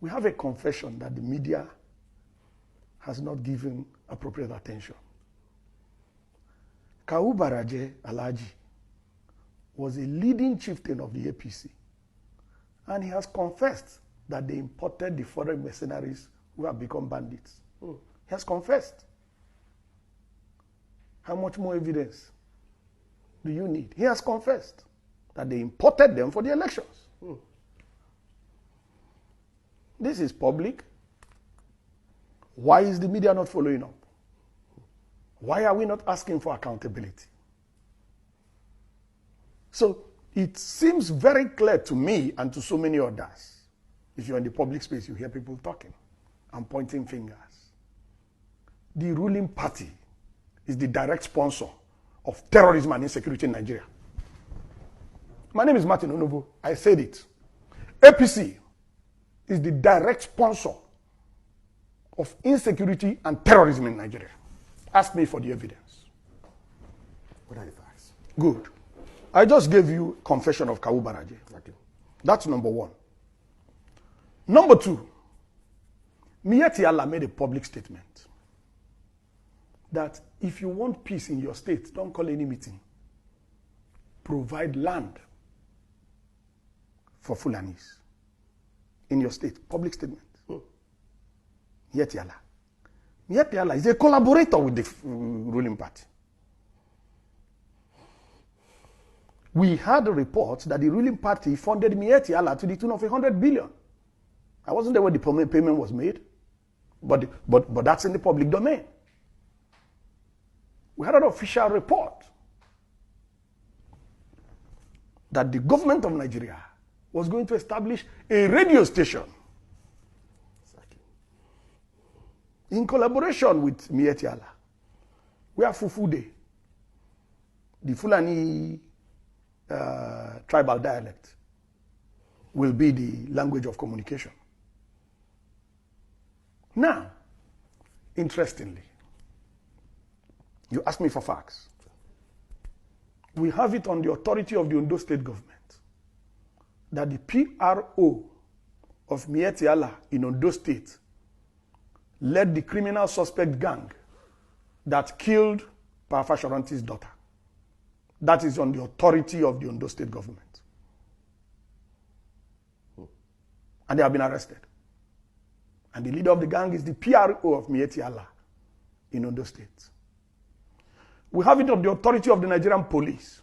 We have a confession that the media has not given appropriate attention. Kawu Baraje Alhaji was a leading chieftain of the APC, and he has confessed that they imported the foreign mercenaries who have become bandits. He has confessed. How much more evidence do you need? He has confessed that they imported them for the elections. This is public. Why is the media not following up? Why are we not asking for accountability? So it seems very clear to me and to so many others. If you're in the public space, you hear people talking and pointing fingers. The ruling party is the direct sponsor of terrorism and insecurity in Nigeria. My name is Martin Onovo. I said it. APC is the direct sponsor of insecurity and terrorism in Nigeria. Ask me for the evidence. What are the facts? Good. I just gave you confession of Kawu Baraje. Okay. That's number one. Number two, Miyetti Allah made a public statement that if you want peace in your state, don't call any meeting. Provide land for Fulanis in your state. Public statement. Miyetti Allah. Miyetti Allah is a collaborator with the ruling party. We had a report that the ruling party funded Miyetti Allah to the tune of 100 billion. I wasn't there when the payment was made, but that's in the public domain. We had an official report that the government of Nigeria was going to establish a radio station in collaboration with Miyetti Allah, where Fufude, the Fulani tribal dialect, will be the language of communication. Now, interestingly, you asked me for facts. We have it on the authority of the Ondo State government that the PRO of Miyetti Allah in Ondo State led the criminal suspect gang that killed Parafa Shoranti's daughter. That is on the authority of the Ondo State government. And they have been arrested. And the leader of the gang is the PRO of Miyetti Allah in Ondo State. We have it on the authority of the Nigerian police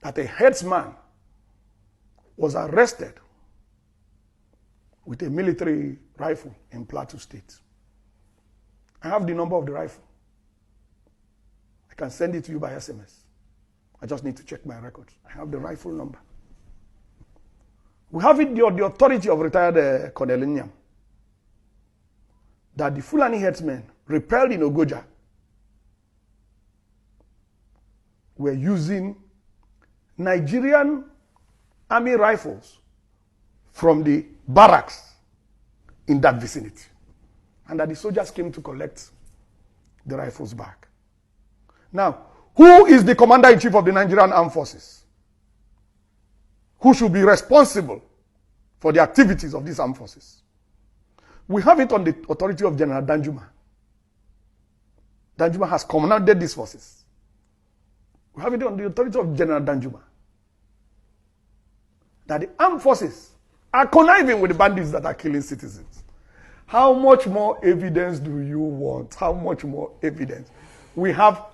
that a headsman was arrested with a military rifle in Plateau State. I have the number of the rifle. I can send it to you by SMS. I just need to check my records. I have the rifle number. We have it on the authority of retired Colonel Inyam that the Fulani headsmen repelled in Ogoja were using Nigerian army rifles from the barracks in that vicinity, and that the soldiers came to collect the rifles back. Now, who is the commander-in-chief of the Nigerian Armed Forces? Who should be responsible for the activities of these armed forces? We have it on the authority of General Danjuma. Danjuma has commanded these forces. We have it on the authority of General Danjuma that the armed forces are conniving with the bandits that are killing citizens. How much more evidence do you want? How much more evidence? We have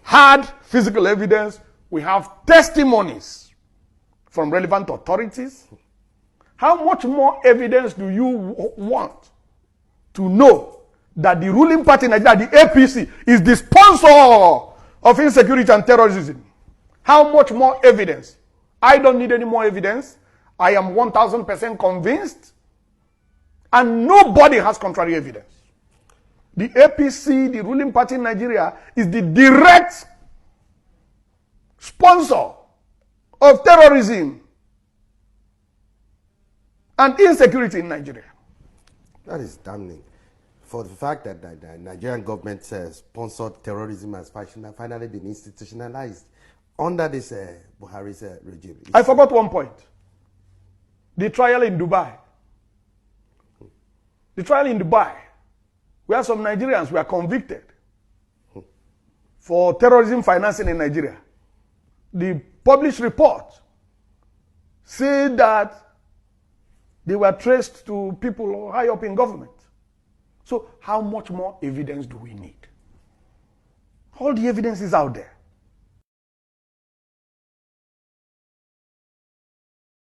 hard physical evidence. We have testimonies from relevant authorities. How much more evidence do you want to know that the ruling party in Nigeria, the APC, is the sponsor of insecurity and terrorism? How much more evidence? I don't need any more evidence. I am 1000% convinced, and nobody has contrary evidence. The APC, the ruling party in Nigeria, is the direct sponsor of terrorism and insecurity in Nigeria. That is damning. For the fact that the Nigerian government sponsored terrorism has finally been institutionalized under this Buhari's regime. I forgot one point. The trial in Dubai, The trial in Dubai, where some Nigerians were convicted for terrorism financing in Nigeria. The published report said that they were traced to people high up in government. So how much more evidence do we need? All the evidence is out there.